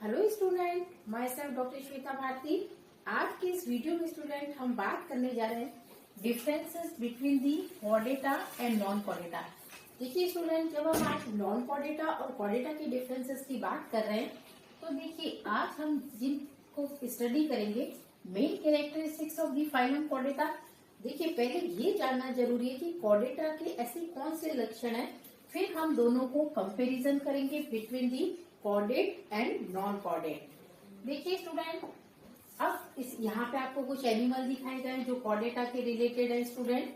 Hello student, myself doctor Shweta Bharati. आज के इस वीडियो में स्टूडेंट हम बात करने जा रहे हैं differences between the Chordata and non Chordata. देखिए स्टूडेंट, जब हम आज नॉन कॉर्डेटा और कॉर्डेटा के डिफरेंसेस की बात कर रहे हैं तो देखिए आज हम जिनको स्टडी करेंगे main characteristics of the phylum Chordata. देखिए पहले ये जानना जरूरी है कि कॉर्डेटा के ऐसे कौन से लक्षण हैं, फिर हम दोनों को कंपैरिजन करेंगे between the chordate and non chordate. देखिए स्टूडेंट, अब इस यहाँ पे आपको कुछ एनिमल दिखाए गए जो कॉर्डेटा के रिलेटेड है। स्टूडेंट,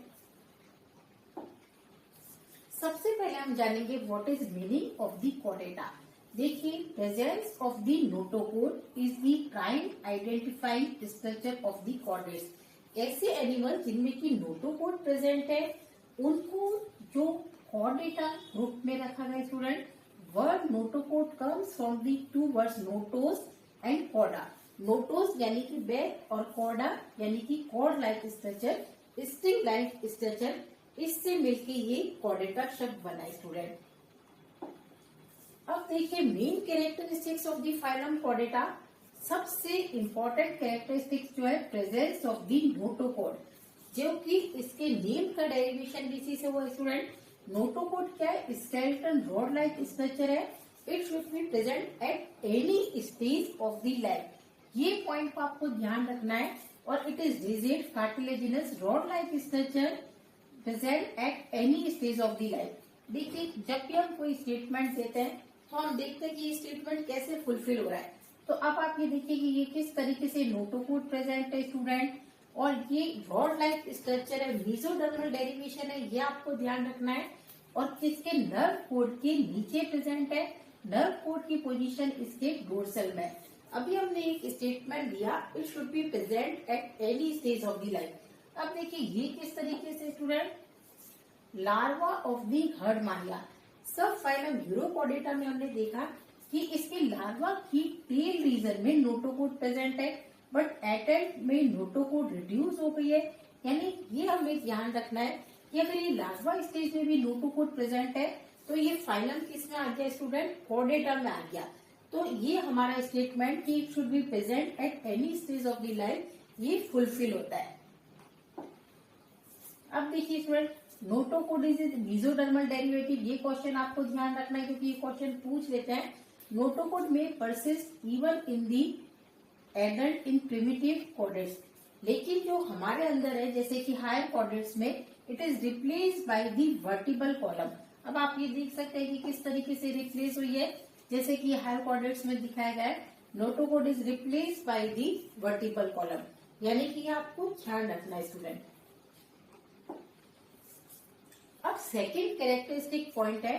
सबसे पहले हम जानेंगे what is meaning of the Chordata. देखिए, presence of the notochord is the prime identifying structure of the chordates. ऐसे एनिमल जिनमें की नोटोकोड प्रेजेंट है उनको जो कॉर्डेटा ग्रुप में रखा गया। Student, word notochord comes from the two words notos and coda। notos यानी कि बैक और coda यानी कि cord like structure, string like structure, इससे मिलके ये कॉर्डेटा शब्द बना है। स्टूडेंट, अब देखिए main characteristics of the phylum Chordata. सबसे इम्पोर्टेंट कैरेक्टरिस्टिक्स जो है प्रेजेंस ऑफ द नोटोकोड, जो कि इसके नेम का डेरिवेशन भी इसी से हुआ। स्टूडेंट, नोटोकोड क्या है? स्केलेटन रॉड लाइक स्ट्रक्चर है। It should be present at any stage of the life. ये पॉइंट को आपको ध्यान रखना है। और it is rigid cartilaginous rod like structure present at any stage of the life. देखिए, जब भी हम कोई स्टेटमेंट देते हैं तो हम देखते हैं कि ये स्टेटमेंट कैसे फुलफिल हो रहा है। तो अब आप ये देखिए कि ये किस तरीके से नोटोकोड प्रेजेंट है। स्टूडेंट, और ये रॉड लाइक स्ट्रक्चर है, मीजोडर्मल डेरिवेशन है, ये आपको ध्यान रखना है। और किसके नर्व कोड के नीचे प्रेजेंट है। नर्व कोड की पोजीशन इसके डोर्सल में। अभी हमने एक स्टेटमेंट दिया, it should be present at any stage of the life. अब देखिए ये किस तरीके से student, larva of the Herdmania सब फाइलम यूरोकॉर्डेटा में हमने देखा कि इसके लार्वा की टेल रीजन में नोटोकोड प्रेजेंट है, बट एडल्ट में नोटोकोड रिड्यूस हो गई है। यानी ये हमें ध्यान रखना है कि अगर ये लार्वा स्टेज में भी नोटोकोड प्रेजेंट है तो ये फाइलम किस में आ गया स्टूडेंट? कॉर्डेटा में आ गया। तो ये हमारा स्टेटमेंट कि it should be present at any stage of the life, ये फुलफिल होता है। अब देखिए student, notochord is mesodermal derivative. ये क्वेश्चन आपको ध्यान रखना है क्योंकि ये क्वेश्चन पूछ लेते हैं। नोटोकोड में persist even in the adult in primitive chordates, लेकिन जो हमारे अंदर है जैसे कि हायर कॉर्डेट्स में it is replace by the vertebral column. अब आप ये देख सकते हैं कि किस तरीके से रिप्लेस हुई है, जैसे कि हायर कॉर्डेट्स में दिखाया गया है notochord is replace by the vertebral column. यानी कि आपको ध्यान रखना है स्टूडेंट। अब सेकेंड कैरेक्टरिस्टिक पॉइंट है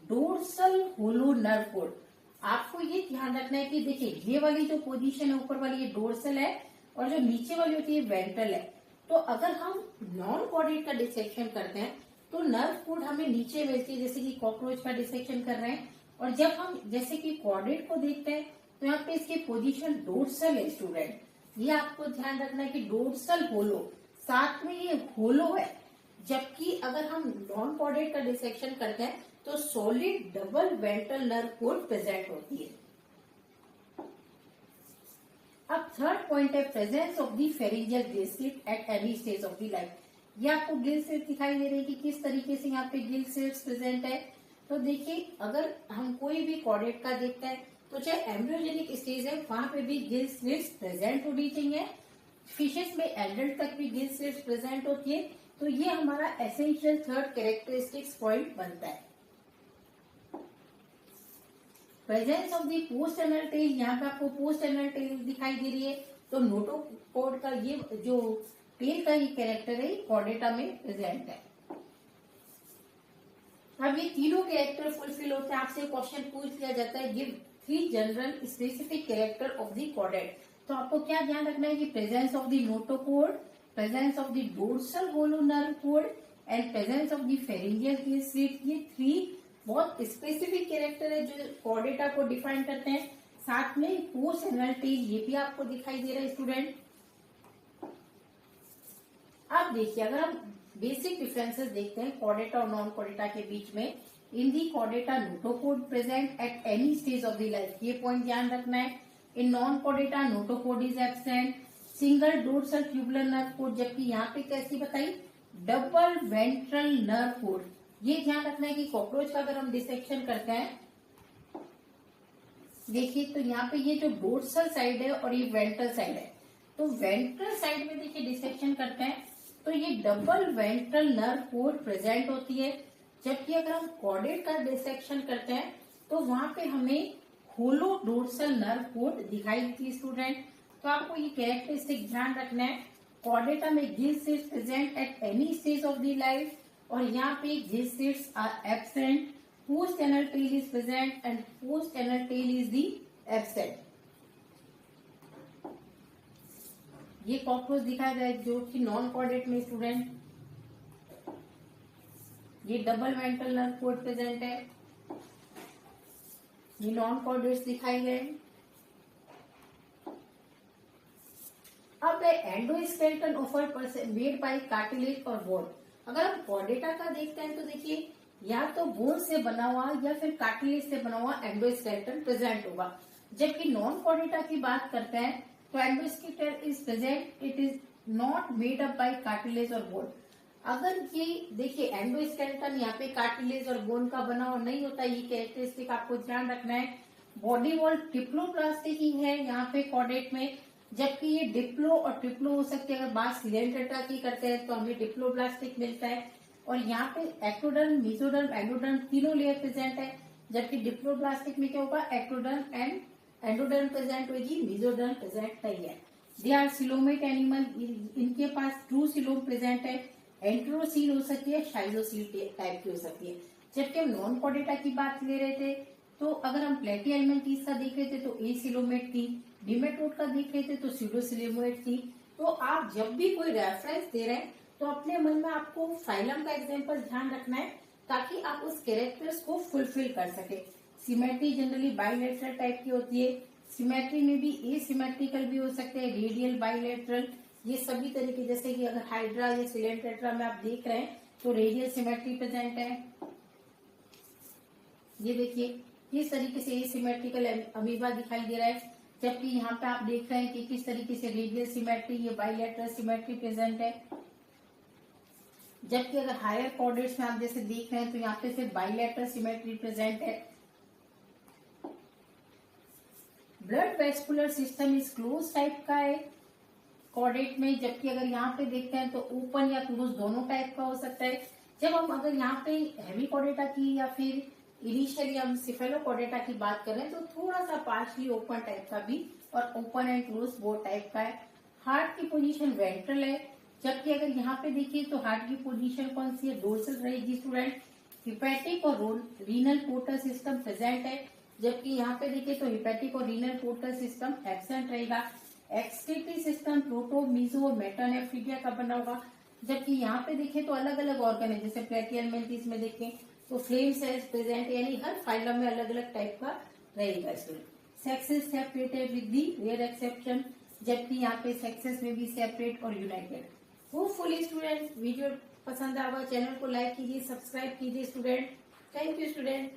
डोर्सल होलो नर्व कोड। आपको ये ध्यान रखना है कि देखिए ये वाली जो पोजीशन है ऊपर वाली ये डोर्सल है और जो नीचे वाली होती है वेंट्रल है। तो अगर हम नॉन कॉर्डेट का डिसेक्शन करते हैं तो नर्व कोड हमें नीचे मिलती है, जैसे कि कॉकरोच का डिसेक्शन कर रहे हैं। और जब हम जैसे कि कॉर्डेट को देखते हैं तो यहाँ पे इसकी पोजीशन डोर्सल है। स्टूडेंट, ये आपको ध्यान रखना है कि डोर्सल होलो, साथ में ये होलो है। जबकि अगर हम नॉन कॉर्डेट का डिसेक्शन करते हैं तो solid double ventral nerve cord present होती है। अब थर्ड पॉइंट है presence of the pharyngeal gill slit eight any stage of the life. ये आपको गिल स्लिट दिखाई दे रही है कि किस तरीके से यहाँ पे गिल स्लिट्स प्रेजेंट है। तो देखिए, अगर हम कोई भी कॉर्डेट का देखते हैं तो चाहे एम्ब्रियोजेनिक स्टेज है वहां पे भी गिल स्लिट्स प्रेजेंट होनी चाहिए। फिशेस में एडल्ट तक भी गिल स्लिट्स प्रेजेंट होती है। तो ये हमारा एसेंशियल थर्ड कैरेक्टरिस्टिक्स पॉइंट बनता है। Presence of the post anal tell, यहाँ पे आपको पोस्ट एनल टेल दिखाई दे रही है। तो नोटोकोड का ये जो टेल का ही कैरेक्टर है कॉर्डेटा में प्रेजेंट है। अब ये तीनों कैरेक्टर फुलफिल होते हैं। आपसे क्वेश्चन पूछ लिया जाता है give 3 general specific character of the chordate. तो आपको क्या ध्यान रखना है कि presence of the notochord, presence of the dorsal hollow nerve cord and presence of the pharyngeal gill slit. ये 3 बहुत स्पेसिफिक कैरेक्टर है जो कॉर्डेटा को डिफाइन करते हैं। साथ में पोस्ट एनल टेल ये भी आपको दिखाई दे रहा है। स्टूडेंट, अब देखिए अगर हम बेसिक डिफरेंसेस देखते हैं कॉर्डेटा और नॉन कॉर्डेटा के बीच में, in the Chordata notochord present at any stage of the life, ये पॉइंट ध्यान रखना है। In non Chordata notochord is absent, single dorsal tubular nerve cord, जबकि यहाँ पे कैसी बताई डबल वेंट्रल नर्व कोड। ये ध्यान रखना है कि कॉकरोच का अगर हम डिसेक्शन करते हैं, देखिए तो यहाँ पे ये जो डोर्सल साइड है और ये वेंट्रल साइड है, तो वेंट्रल साइड में देखिए डिसेक्शन करते हैं तो ये double ventral nerve cord present होती है। जबकि अगर हम कॉर्डेट का डिसेक्शन करते हैं तो वहां पे हमें होलो डोर्सल नर्व कोड दिखाई देती है स्टूडेंट। तो आपको ये कैरेक्टरिस्टिक ध्यान रखना है। कॉर्डेटा में gill slits present at any stage of the life, और यहाँ पे gill slits are absent, post anal tail is present and post anal tail is the absent. ये कॉकरोच दिखाया गया है जो कि नॉन कॉर्डेट में स्टूडेंट, ये double ventral nerve cord present है, ये नॉन कॉर्डेट्स दिखाए गए। अब endoskeleton of made by cartilage और बोन। अगर हम कॉर्डेटा का देखते हैं तो देखिए या तो बोन से बना हुआ या फिर कार्टिलेज से बना हुआ एंडोस्केलेटन प्रेजेंट होगा। जबकि नॉन कॉर्डेटा की बात करते हैं तो endoskeleton is present, it is not made up by cartilage और बोन। अगर ये देखिए एंडोस्केलेटन यहाँ पे कार्टिलेज और बोन का बना हुआ नहीं होता, ये कैरेक्टरिस्टिक आपको ध्यान रखना है। बॉडी वॉल डिप्लोप्लास्टिक ही है यहाँ पे कॉर्डेट में, जबकि ये डिप्लो और ट्रिप्लो हो सकती है। अगर बात सिलेंटेट्रा की करते हैं तो हमें डिप्लोप्लास्टिक मिलता है, और यहाँ पे एक्टोडर्म, मेसोडर्म, एंडोडर्म तीनों लेयर प्रेजेंट है। जबकि डिप्लोप्लास्टिक में क्या होगा, एक्टोडर्म एंड एंडोडर्म प्रेजेंट होगी, मेसोडर्म प्रेजेंट नहीं है। दे आर सिलोमेट एनिमल, इनके पास ट्रू सिलोम प्रेजेंट है। एंट्रोसील हो सकती है, शाइजोसील टाइप की हो सकती है। जबकि हम नॉन कॉर्डेटा की बात ले रहे थे तो अगर हम प्लेटिहेल्मिन्थेस का देख रहे थे तो ए सिलोमेट थी, डिमेटोड का देख रहे थे तो स्यूडोसिलोमेट थी। तो आप जब भी कोई रेफरेंस दे रहे हैं तो अपने मन में आपको फाइलम का एग्जाम्पल ध्यान रखना है ताकि आप उस कैरेक्टर्स को फुलफिल कर सके। सिमेट्री जनरली बाइलेटरल टाइप की होती है, सिमेट्री में भी एसिमेट्रिकल भी हो सकते हैं, रेडियल, बाइलेटरल, ये सभी तरीके। जैसे कि अगर हाइड्रा या सिलेंटेट्रा में आप देख रहे हैं तो रेडियल सिमेट्री प्रेजेंट है। ये देखिए किस तरीके से एसिमेट्रिकल अमीबा दिखाई दे रहा है, जबकि यहाँ पे आप देख रहे हैं कि किस तरीके से रेडियल सिमेट्री, ये बाइलेटरल सिमेट्री प्रेजेंट है। जबकि अगर हायर कॉर्डेट्स में आप जैसे देख रहे हैं तो यहाँ पे सिर्फ बाइलेटरल सिमेट्री प्रेजेंट है। ब्लड वेस्कुलर सिस्टम इस क्लोज टाइप का है कॉर्डेट में, जबकि अगर यहाँ पे देखते हैं तो ओपन या क्लोज दोनों टाइप का हो सकता है। जब हम अगर यहाँ पे हैवी कॉर्डेटा की या फिर इनिशियली हम सिफेलोकॉर्डेटा की बात करें तो थोड़ा सा पार्शली ओपन टाइप का भी और open and close both type का है। हार्ट की पोजीशन वेंट्रल है, जबकि अगर यहाँ पे देखिए तो हार्ट की पोजीशन कौन सी है, डोर्सल रहेगी स्टूडेंट। हिपैटिक और रीनल पोर्टल सिस्टम प्रेजेंट है, जबकि यहाँ पे देखिए तो हिपैटिक और रीनल पोर्टल सिस्टम एब्सेंट रहेगा। एक्सक्रीटरी सिस्टम प्रोटो, मीजो और मेटानेफ्रीडिया का बना होगा, जबकि यहाँ पे देखें तो अलग अलग ऑर्गन है। जैसे प्लेटिहेल्मिन्थेस में देखें तो फ्लेम सेल्स प्रेजेंट, यानी हर फाइलम में अलग अलग टाइप का रहेगा student. Sexes separated with the rare exception, जबकि यहाँ पे सेक्सेस में भी सेपरेट और यूनाइटेड। होपफुली स्टूडेंट वीडियो पसंद आवा, चैनल को लाइक कीजिए, सब्सक्राइब कीजिए स्टूडेंट। Thank you student.